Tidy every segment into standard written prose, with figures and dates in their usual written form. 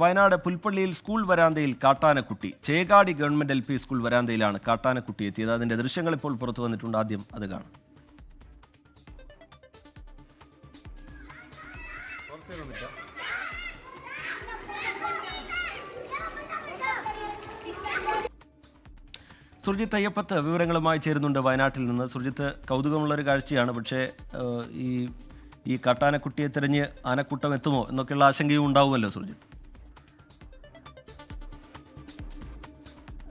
Wayanad പുൽപ്പള്ളിയിൽ school വരാന്തയിൽ കാട്ടാനക്കുട്ടി. Chekadi government LP school വരാന്തയിലാണ് കാട്ടാനക്കുട്ടി എത്തിയത്. അതിന്റെ ദൃശ്യങ്ങൾ ഇപ്പോൾ പുറത്തു വന്നിട്ടുണ്ട്. ആദ്യം അത് കാണാം. സുർജിത്ത് അയ്യപ്പത്ത് വിവരങ്ങളുമായി ചേരുന്നുണ്ട് വയനാട്ടിൽ നിന്ന്. സുർജിത്ത്, കൗതുകമുള്ളൊരു കാഴ്ചയാണ്. പക്ഷേ ഈ കാട്ടാനക്കുട്ടിയെ തിരഞ്ഞ് ആനക്കൂട്ടം എത്തുമോ എന്നൊക്കെയുള്ള ആശങ്കയും ഉണ്ടാവുമല്ലോ സുർജിത്ത്.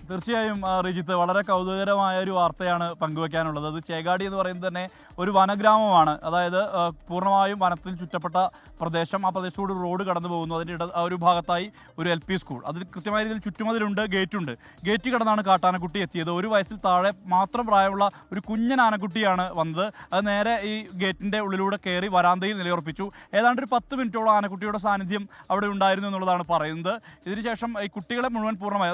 തീർച്ചയായും റിജിത്ത്, വളരെ കൗതുകകരമായ ഒരു വാർത്തയാണ് പങ്കുവയ്ക്കാനുള്ളത്. അത് ചേകാടി എന്ന് പറയുന്നത് തന്നെ ഒരു വനഗ്രാമമാണ്. അതായത് പൂർണ്ണമായും വനത്തിൽ ചുറ്റപ്പെട്ട പ്രദേശം. ആ പ്രദേശത്തോട് റോഡ് കടന്നു പോകുന്നു. അതിൻ്റെ ഒരു ഭാഗത്തായി ഒരു LP സ്കൂൾ. അതിൽ കൃത്യമായ രീതിയിൽ ചുറ്റുമതിലുണ്ട്, ഗേറ്റുണ്ട്. ഗേറ്റ് കടന്നാണ് കാട്ടാനക്കുട്ടി എത്തിയത്. ഒരു വയസ്സിൽ താഴെ മാത്രം പ്രായമുള്ള ഒരു കുഞ്ഞൻ ആനക്കുട്ടിയാണ് വന്നത്. അത് നേരെ ഈ ഗേറ്റിൻ്റെ ഉള്ളിലൂടെ കയറി വരാന്തയിൽ നിലയുറപ്പിച്ചു. ഏതാണ്ട് ഒരു 10 മിനിറ്റോളം ആനക്കുട്ടിയുടെ സാന്നിധ്യം അവിടെ ഉണ്ടായിരുന്നു എന്നുള്ളതാണ് പറയുന്നത്. ഇതിനുശേഷം ഈ കുട്ടികളെ മുഴുവൻ പൂർണ്ണമായി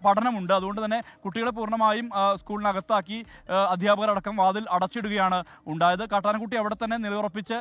പഠനമുണ്ട്. അതുകൊണ്ട് തന്നെ കുട്ടികളെ പൂർണ്ണമായും സ്കൂളിനകത്താക്കി അധ്യാപകരടക്കം വാതിൽ അടച്ചിടുകയാണ് ഉണ്ടായത്. കാട്ടാനക്കുട്ടി അവിടെ തന്നെ നിലയുറപ്പിച്ച്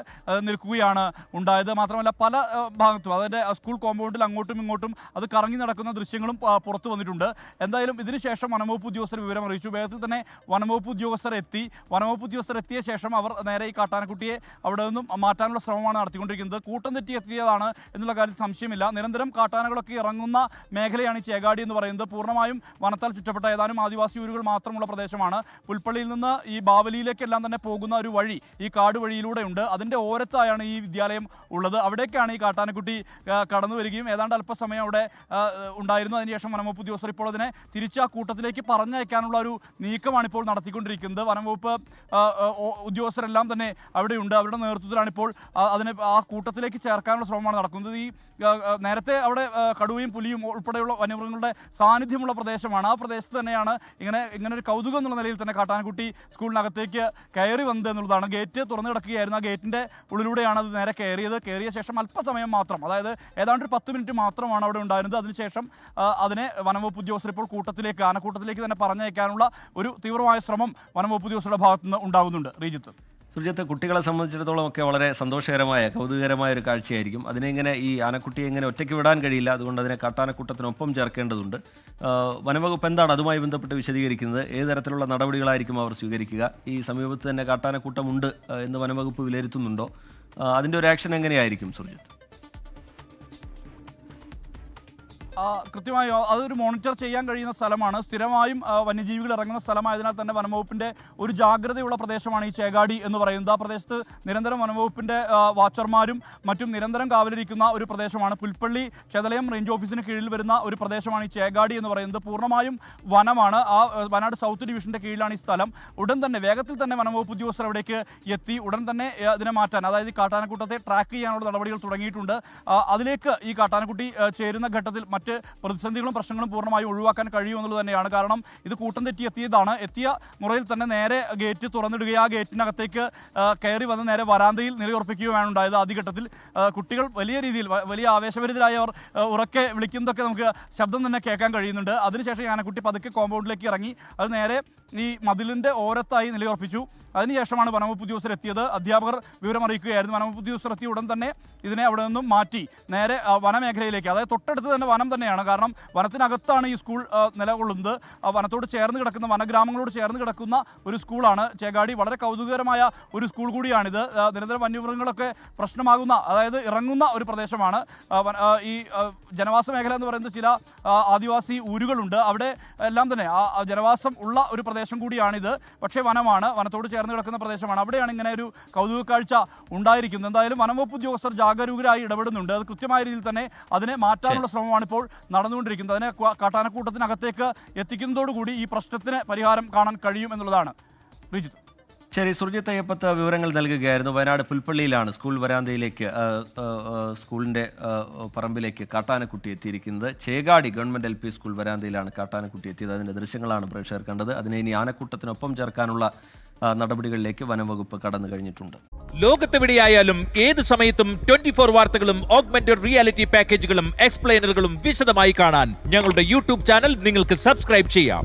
നിൽക്കുകയാണ് ഉണ്ടായത്. മാത്രമല്ല പല ഭാഗത്തും അതിൻ്റെ സ്കൂൾ കോമ്പൗണ്ടിൽ അങ്ങോട്ടും ഇങ്ങോട്ടും അത് കറങ്ങി നടക്കുന്ന ദൃശ്യങ്ങളും പുറത്തു വന്നിട്ടുണ്ട്. എന്തായാലും ഇതിനുശേഷം വനംവകുപ്പ് ഉദ്യോഗസ്ഥർ വിവരം അറിയിച്ചു. വേഗത്തിൽ തന്നെ വനംവകുപ്പ് ഉദ്യോഗസ്ഥർ എത്തി. വനംവകുപ്പ് ഉദ്യോഗസ്ഥർ എത്തിയ ശേഷം അവർ നേരെ ഈ കാട്ടാനക്കുട്ടിയെ അവിടെ നിന്നും മാറ്റാനുള്ള ശ്രമമാണ് നടത്തിക്കൊണ്ടിരിക്കുന്നത്. കൂട്ടം തെറ്റി എത്തിയതാണ് എന്നുള്ള കാര്യത്തിൽ സംശയമില്ല. നിരന്തരം കാട്ടാനകളൊക്കെ ഇറങ്ങുന്ന മേഖലയാണ് ഈ ചേകാടി എന്ന് പറയുന്നത്. പൂർണ്ണമായും വനത്താൽ ചുറ്റപ്പെട്ട ഏതാനും ആദിവാസി ഊരുകൾ മാത്രമുള്ള പ്രദേശമാണ്. പുൽപ്പള്ളിയിൽ നിന്ന് ഈ ബാവലിയിലേക്കെല്ലാം തന്നെ പോകുന്ന ഒരു വഴി ഈ കാട് വഴിയിലൂടെ ഉണ്ട്. അതിൻ്റെ ഓരത്തായാണ് ഈ വിദ്യാലയം ഉള്ളത്. അവിടേക്കാണ് ഈ കാട്ടാനക്കുട്ടി കടന്നു വരികയും ഏതാണ്ട് അല്പസമയം അവിടെ ഉണ്ടായിരുന്നു. അതിനുശേഷം വനംവകുപ്പ് ഉദ്യോഗസ്ഥർ ഇപ്പോൾ അതിനെ തിരിച്ച് ആ കൂട്ടത്തിലേക്ക് പറഞ്ഞയക്കാനുള്ള ഒരു നീക്കമാണ് ഇപ്പോൾ നടത്തിക്കൊണ്ടിരിക്കുന്നത്. വനംവകുപ്പ് ഉദ്യോഗസ്ഥരെല്ലാം തന്നെ അവിടെയുണ്ട്. അവരുടെ നേതൃത്വത്തിലാണ് ഇപ്പോൾ അതിനെ ആ കൂട്ടത്തിലേക്ക് ചേർക്കാനുള്ള ശ്രമമാണ് നടക്കുന്നത്. ഈ നേരത്തെ അവിടെ കടുവയും പുലിയും ഉൾപ്പെടെയുള്ള വന്യമൃഗങ്ങളുടെ സാന്നിധ്യമുള്ള പ്രദേശമാണ്. ആ പ്രദേശത്ത് തന്നെയാണ് ഇങ്ങനെ ഒരു കൗതുകം എന്നുള്ള നിലയിൽ തന്നെ കാട്ടാനക്കുട്ടി സ്കൂളിനകത്തേക്ക് കയറി വന്നത് എന്നുള്ളതാണ്. ഗേറ്റ് തുറന്നു കിടക്കുകയായിരുന്നു. ആ ഗേറ്റിൻ്റെ ഉള്ളിലൂടെയാണ് അത് നേരെ കയറിയത്. കയറിയ ശേഷം അല്പസമയം മാത്രം, അതായത് ഏതാണ്ട് ഒരു 10 മിനിറ്റ് മാത്രമാണ് അവിടെ ഉണ്ടായിരുന്നത്. അതിനുശേഷം അതിനെ വനംവകുപ്പ് ഉദ്യോഗസ്ഥർ ഇപ്പോൾ ആനക്കൂട്ടത്തിലേക്ക് തന്നെ പറഞ്ഞയക്കാനുള്ള ഒരു തീവ്രമായ ശ്രമം വനംവകുപ്പ് ഉദ്യോഗസ്ഥരുടെ ഭാഗത്തു നിന്ന് ഉണ്ടാകുന്നുണ്ട്. ശ്രീജിത്ത്, സുർജിത്ത്, കുട്ടികളെ സംബന്ധിച്ചിടത്തോളം ഒക്കെ വളരെ സന്തോഷകരമായ കൗതുകകരമായ ഒരു കാഴ്ചയായിരിക്കും. അതിനെ ഈ ആനക്കുട്ടിയെ ഇങ്ങനെ ഒറ്റയ്ക്ക് വിടാൻ കഴിയില്ല. അതുകൊണ്ട് അതിനെ കാട്ടാനക്കൂട്ടത്തിനൊപ്പം ചേർക്കേണ്ടതുണ്ട്. വനംവകുപ്പ് എന്താണ് അതുമായി ബന്ധപ്പെട്ട് വിശദീകരിക്കുന്നത്? ഏത് തരത്തിലുള്ള നടപടികളായിരിക്കും അവർ സ്വീകരിക്കുക? ഈ സമീപത്ത് തന്നെ കാട്ടാനക്കൂട്ടമുണ്ട് എന്ന് വനംവകുപ്പ് വിലയിരുത്തുന്നുണ്ടോ? അതിൻ്റെ ഒരു ആക്ഷൻ എങ്ങനെയായിരിക്കും സുർജിത്ത്? കൃത്യമായി അതൊരു മോണിറ്റർ ചെയ്യാൻ കഴിയുന്ന സ്ഥലമാണ്. സ്ഥിരമായും വന്യജീവികൾ ഇറങ്ങുന്ന സ്ഥലമായതിനാൽ തന്നെ വനംവകുപ്പിൻ്റെ ഒരു ജാഗ്രതയുള്ള പ്രദേശമാണ് ഈ ചേകാടി എന്ന് പറയുന്നത്. ആ പ്രദേശത്ത് നിരന്തരം വനംവകുപ്പിൻ്റെ വാച്ചർമാരും മറ്റും നിരന്തരം കാവലിരിക്കുന്ന ഒരു പ്രദേശമാണ്. പുൽപ്പള്ളി ചെതലയം റേഞ്ച് ഓഫീസിന് കീഴിൽ വരുന്ന ഒരു പ്രദേശമാണ് ഈ ചേകാടി എന്ന് പറയുന്നത്. പൂർണ്ണമായും വനമാണ്. ആ വയനാട് സൗത്ത് ഡിവിഷൻ്റെ കീഴിലാണ് ഈ സ്ഥലം. ഉടൻ തന്നെ വേഗത്തിൽ തന്നെ വനംവകുപ്പ് ഉദ്യോഗസ്ഥർ അവിടേക്ക് എത്തി. ഉടൻ തന്നെ ഇതിനെ മാറ്റാൻ, അതായത് ഈ കാട്ടാനക്കൂട്ടത്തെ ട്രാക്ക് ചെയ്യാനുള്ള നടപടികൾ തുടങ്ങിയിട്ടുണ്ട്. അതിലേക്ക് ഈ കാട്ടാനക്കുട്ടി ചേരുന്ന ഘട്ടത്തിൽ പ്രതിസന്ധികളും പ്രശ്നങ്ങളും പൂർണ്ണമായും ഒഴിവാക്കാൻ കഴിയുമെന്നുള്ളത് തന്നെയാണ്. കാരണം ഇത് കൂട്ടം തെറ്റി എത്തിയതാണ്. എത്തിയ മുറയിൽ തന്നെ നേരെ ഗേറ്റ് തുറന്നിടുകയും ആ ഗേറ്റിനകത്തേക്ക് കയറി വന്ന് നേരെ വരാന്തയിൽ നിലയുറപ്പിക്കുകയാണ് ഉണ്ടായത്. ആദ്യഘട്ടത്തിൽ കുട്ടികൾ വലിയ രീതിയിൽ വലിയ ആവേശഭരിതരായവർ ഉറക്കെ വിളിക്കുന്നതൊക്കെ നമുക്ക് ശബ്ദം തന്നെ കേൾക്കാൻ കഴിയുന്നുണ്ട്. അതിനുശേഷം ആനക്കുട്ടി പതുക്കെ കോമ്പൗണ്ടിലേക്ക് ഇറങ്ങി അത് നേരെ ഈ മതിലിൻ്റെ ഓരത്തായി നിലയുറപ്പിച്ചു. അതിനുശേഷമാണ് വനംവകുപ്പ് ഉദ്യോഗസ്ഥർ എത്തിയത്. അധ്യാപകർ വിവരം അറിയിക്കുകയായിരുന്നു. വനംവകുപ്പ് ഉദ്യോഗസ്ഥർ എത്തിയ ഉടൻ തന്നെ ഇതിനെ അവിടെ നിന്നും മാറ്റി നേരെ വനമേഖലയിലേക്ക്, അതായത് തൊട്ടടുത്ത് തന്നെ വനം തന്നെയാണ്. കാരണം വനത്തിനകത്താണ് ഈ സ്കൂൾ നിലകൊള്ളുന്നത്. വനത്തോട് ചേർന്ന് കിടക്കുന്ന, വനഗ്രാമങ്ങളോട് ചേർന്ന് കിടക്കുന്ന ഒരു സ്കൂളാണ് ചേകാടി. വളരെ കൗതുകകരമായ ഒരു സ്കൂൾ കൂടിയാണിത്. നിരന്തരം വന്യമൃഗങ്ങളൊക്കെ പ്രശ്നമാകുന്ന, അതായത് ഇറങ്ങുന്ന ഒരു പ്രദേശമാണ്. ഈ ജനവാസ മേഖല എന്ന് പറയുന്നത് ചില ആദിവാസി ഊരുകളുണ്ട്. അവിടെ എല്ലാം തന്നെ ജനവാസം ഉള്ള ഒരു പ്രദേശം കൂടിയാണിത്. പക്ഷേ വനമാണ്, വനത്തോട് ചേർന്ന് കിടക്കുന്ന പ്രദേശമാണ്. അവിടെയാണ് ഇങ്ങനെ ഒരു കൗതുക കാഴ്ച ഉണ്ടായിരിക്കുന്നത്. എന്തായാലും വനംവകുപ്പ് ഉദ്യോഗസ്ഥർ ജാഗരൂകരായി ഇടപെടുന്നുണ്ട്. അത് കൃത്യമായ രീതിയിൽ തന്നെ അതിനെ മാറ്റാനുള്ള ശ്രമമാണ് ഇപ്പോൾ നടന്നുകൊണ്ടിരിക്കുന്നത്. അതിനെ കാട്ടാനക്കൂട്ടത്തിനകത്തേക്ക് എത്തിക്കുന്നതോടുകൂടി ഈ പ്രശ്നത്തിന് പരിഹാരം കാണാൻ കഴിയും എന്നുള്ളതാണ്. ശ്രീജിത്ത്, ശരി. സുർജിത്ത് അയ്യപ്പത്ത് വിവരങ്ങൾ നൽകുകയായിരുന്നു. വയനാട് പുൽപ്പള്ളിയിലാണ് സ്കൂൾ വരാന്തയിലേക്ക്, സ്കൂളിൻ്റെ പറമ്പിലേക്ക് കാട്ടാനക്കുട്ടി എത്തിയിരിക്കുന്നത്. ചേകാടി ഗവൺമെൻറ് LP സ്കൂൾ വരാന്തയിലാണ് കാട്ടാനക്കുട്ടി എത്തിയത്. അതിൻ്റെ ദൃശ്യങ്ങളാണ് പ്രേക്ഷകർ കണ്ടത്. അതിനെ ഇനി ആനക്കൂട്ടത്തിനൊപ്പം ചേർക്കാനുള്ള നടപടികളിലേക്ക് വനംവകുപ്പ് കടന്നു കഴിഞ്ഞിട്ടുണ്ട്. ലോകത്തെവിടെയായാലും ഏത് സമയത്തും 24 വാർത്തകളും ഓഗ്മെന്റഡ് റിയാലിറ്റി പാക്കേജുകളും എക്സ്പ്ലെയിനറുകളും വിശദമായി കാണാൻ ഞങ്ങളുടെ YouTube ചാനൽ നിങ്ങൾക്ക് സബ്സ്ക്രൈബ് ചെയ്യാം.